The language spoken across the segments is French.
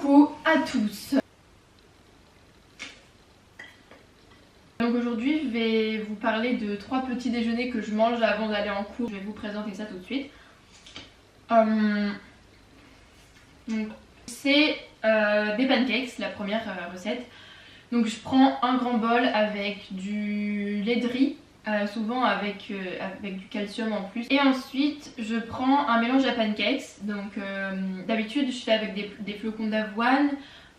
Coucou à tous. Donc aujourd'hui je vais vous parler de 3 petits déjeuners que je mange avant d'aller en cours. Je vais vous présenter ça tout de suite. C'est des pancakes, la première recette. Donc je prends un grand bol avec du lait de riz, souvent avec du calcium en plus. Et ensuite je prends un mélange à pancakes. Donc d'habitude je fais avec des flocons d'avoine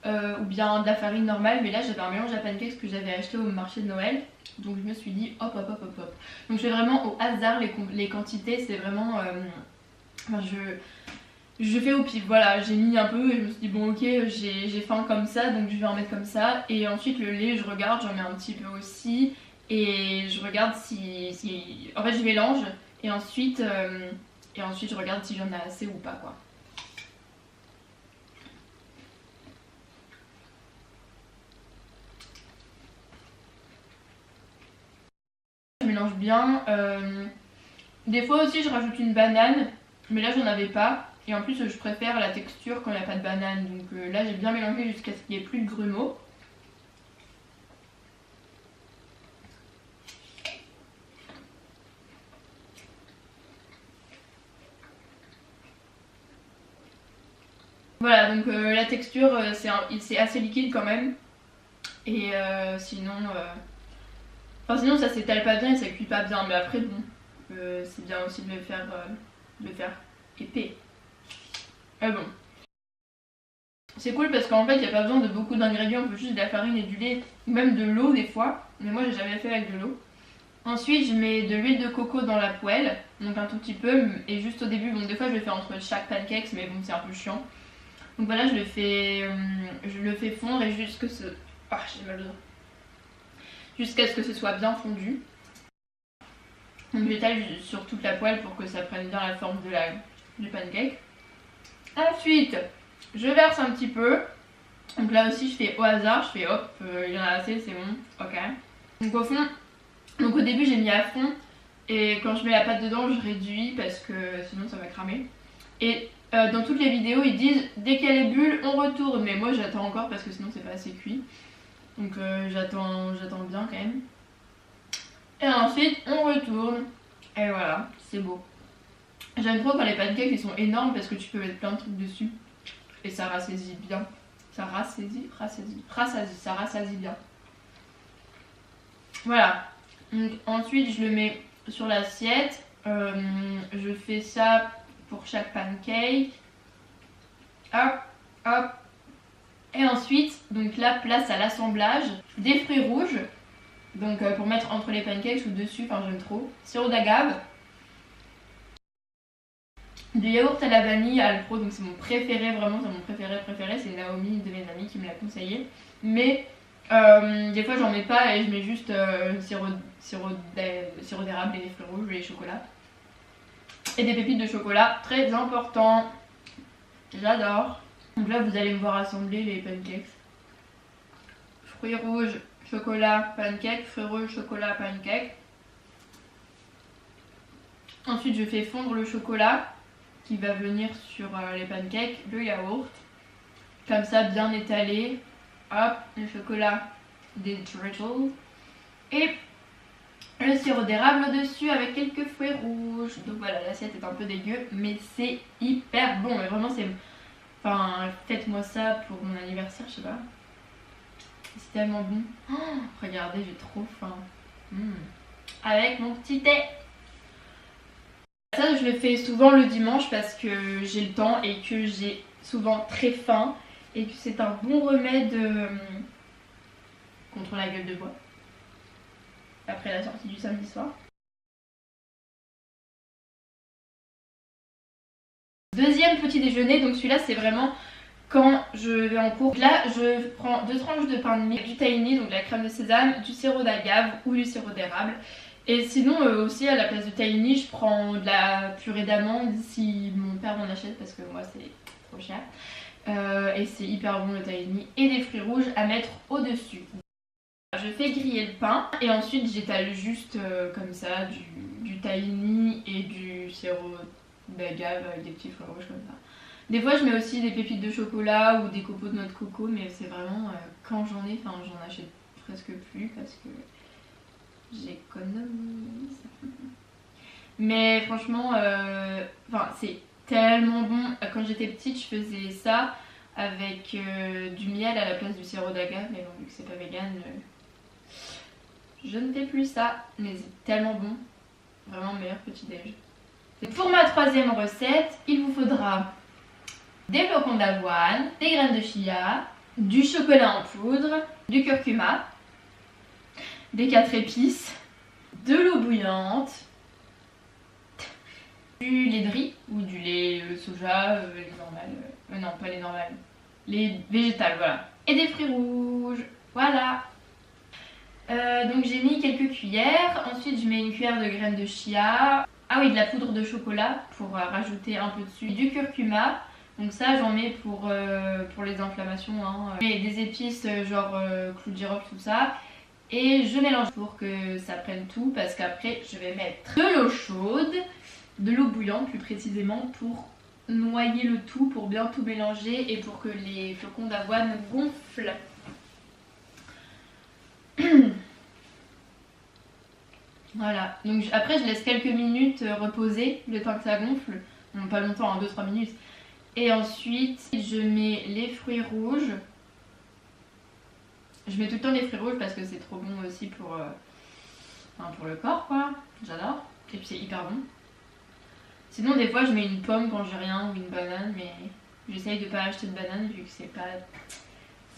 ou bien de la farine normale. Mais là j'avais un mélange à pancakes que j'avais acheté au marché de Noël. Donc je me suis dit hop hop hop hop hop. Donc je fais vraiment au hasard les quantités. C'est vraiment... je fais au pif, voilà, j'ai mis un peu et je me suis dit bon ok j'ai faim comme ça donc je vais en mettre comme ça. Et ensuite le lait je regarde, j'en mets un petit peu aussi et je regarde si... En fait je mélange et ensuite je regarde si j'en ai assez ou pas quoi. Je mélange bien, des fois aussi je rajoute une banane mais là j'en avais pas. Et en plus je préfère la texture quand il n'y a pas de banane. Donc là j'ai bien mélangé jusqu'à ce qu'il n'y ait plus de grumeaux. Voilà, donc la texture c'est assez liquide quand même. Et sinon ça s'étale pas bien et ça cuit pas bien. Mais après bon, c'est bien aussi de le faire épais. Bon. C'est cool parce qu'en fait il n'y a pas besoin de beaucoup d'ingrédients, on peut juste de la farine et du lait, ou même de l'eau des fois, mais moi j'ai jamais fait avec de l'eau. Ensuite je mets de l'huile de coco dans la poêle, donc un tout petit peu, et juste au début, bon des fois je le fais entre chaque pancake, mais bon c'est un peu chiant. Donc voilà, je le fais fondre et jusqu'à ce... Ah, j'ai mal au dos. Jusqu'à ce que ce soit bien fondu. Donc j'étale sur toute la poêle pour que ça prenne bien la forme du pancake. Ensuite, je verse un petit peu. Donc là aussi je fais au hasard, je fais hop, il y en a assez, c'est bon, ok. Donc au fond, donc au début j'ai mis à fond. Et quand je mets la pâte dedans je réduis parce que sinon ça va cramer. Et dans toutes les vidéos ils disent dès qu'il y a les bulles on retourne. Mais moi j'attends encore parce que sinon c'est pas assez cuit. Donc j'attends bien quand même. Et ensuite on retourne. Et voilà, c'est beau. J'aime trop quand les pancakes ils sont énormes parce que tu peux mettre plein de trucs dessus. Et ça rassaisit bien. Ça rassasie bien. Voilà. Donc, ensuite je le mets sur l'assiette. Je fais ça pour chaque pancake. Hop, hop. Et ensuite, donc là, place à l'assemblage des fruits rouges. Donc pour mettre entre les pancakes ou dessus, enfin j'aime trop. Sirop d'agave. Du yaourt à la vanille Alpro, donc c'est mon préféré, vraiment c'est mon préféré, c'est Naomi de mes amis qui me l'a conseillé. Mais des fois j'en mets pas et je mets juste sirop d'érable et des fruits rouges et chocolat. Et des pépites de chocolat, très important. J'adore. Donc là vous allez me voir assembler les pancakes. Fruits rouges, chocolat, pancake, fruits rouges, chocolat, pancake. Ensuite je fais fondre le chocolat qui va venir sur les pancakes, le yaourt, comme ça bien étalé, hop, le chocolat des Turtles, et le sirop d'érable au-dessus avec quelques fruits rouges. Donc voilà, l'assiette est un peu dégueu, mais c'est hyper bon, mais vraiment c'est... Enfin, faites-moi ça pour mon anniversaire, je sais pas. C'est tellement bon. Oh, regardez, j'ai trop faim. Avec mon petit thé. Ça je le fais souvent le dimanche parce que j'ai le temps et que j'ai souvent très faim et que c'est un bon remède contre la gueule de bois après la sortie du samedi soir. Deuxième petit déjeuner, donc celui-là c'est vraiment quand je vais en cours. Là je prends 2 tranches de pain de mie, du tahini, donc de la crème de sésame, du sirop d'agave ou du sirop d'érable. Et sinon aussi à la place de tahini je prends de la purée d'amande si mon père m'en achète parce que moi c'est trop cher. Et c'est hyper bon le tahini et des fruits rouges à mettre au-dessus. Je fais griller le pain et ensuite j'étale juste comme ça du tahini et du sirop d'agave avec des petits fruits rouges comme ça. Des fois je mets aussi des pépites de chocolat ou des copeaux de noix de coco, mais c'est vraiment quand j'en ai, enfin j'en achète presque plus parce que j'économise. Mais franchement, c'est tellement bon. Quand j'étais petite, je faisais ça avec du miel à la place du sirop d'agave, mais bon, vu que c'est pas vegan, je ne fais plus ça. Mais c'est tellement bon, vraiment meilleur petit déj. Pour ma troisième recette, il vous faudra des flocons d'avoine, des graines de chia, du chocolat en poudre, du curcuma, des 4 épices, de l'eau bouillante, du lait de riz ou du lait soja, les normales, non pas les normales, les végétales, voilà, et des fruits rouges, voilà. Donc j'ai mis quelques cuillères, ensuite je mets une cuillère de graines de chia, ah oui, de la poudre de chocolat pour rajouter un peu dessus, du curcuma, donc ça j'en mets pour les inflammations, hein. Et des épices genre clou de girofle, tout ça. Et je mélange pour que ça prenne tout parce qu'après je vais mettre de l'eau chaude, de l'eau bouillante plus précisément pour noyer le tout, pour bien tout mélanger et pour que les flocons d'avoine gonflent. Voilà, donc après je laisse quelques minutes reposer le temps que ça gonfle, bon, pas longtemps, hein, 2-3 minutes. Et ensuite je mets les fruits rouges. Je mets tout le temps les fruits rouges parce que c'est trop bon aussi pour le corps, quoi. J'adore. Et puis c'est hyper bon. Sinon des fois je mets une pomme quand j'ai rien ou une banane, mais j'essaye de pas acheter de banane vu que c'est pas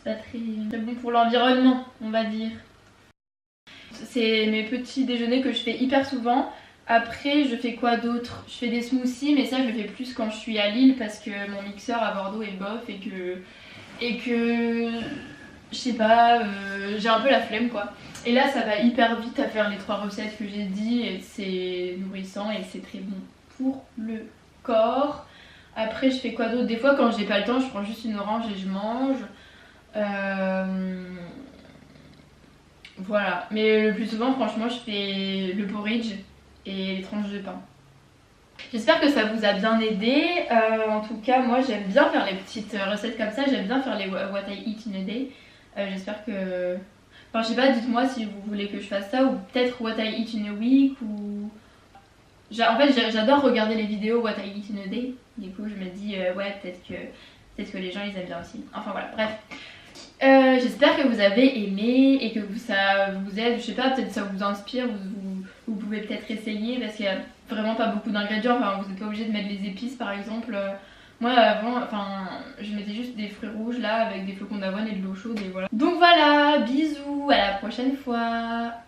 très bon pour l'environnement, on va dire. C'est mes petits déjeuners que je fais hyper souvent. Après je fais quoi d'autre? Je fais des smoothies, mais ça je le fais plus quand je suis à Lille parce que mon mixeur à Bordeaux est bof et que je sais pas, j'ai un peu la flemme quoi. Et là ça va hyper vite à faire les 3 recettes que j'ai dit et c'est nourrissant et c'est très bon pour le corps. Après je fais quoi d'autre? Des fois quand j'ai pas le temps je prends juste une orange et je mange. Voilà, mais le plus souvent franchement je fais le porridge et les tranches de pain. J'espère que ça vous a bien aidé. En tout cas moi j'aime bien faire les petites recettes comme ça, j'aime bien faire les what I eat in a day. J'espère que... Enfin je sais pas, dites-moi si vous voulez que je fasse ça ou peut-être what I eat in a week ou... En fait j'adore regarder les vidéos what I eat in a day. Du coup je me dis ouais peut-être que les gens ils aiment bien aussi. Enfin voilà, bref. J'espère que vous avez aimé et que ça vous aide, je sais pas, peut-être ça vous inspire, vous pouvez peut-être essayer parce qu'il y a vraiment pas beaucoup d'ingrédients, enfin vous n'êtes pas obligé de mettre les épices par exemple. Moi avant, je mettais juste des fruits rouges là avec des flocons d'avoine et de l'eau chaude et voilà. Donc voilà, bisous, à la prochaine fois.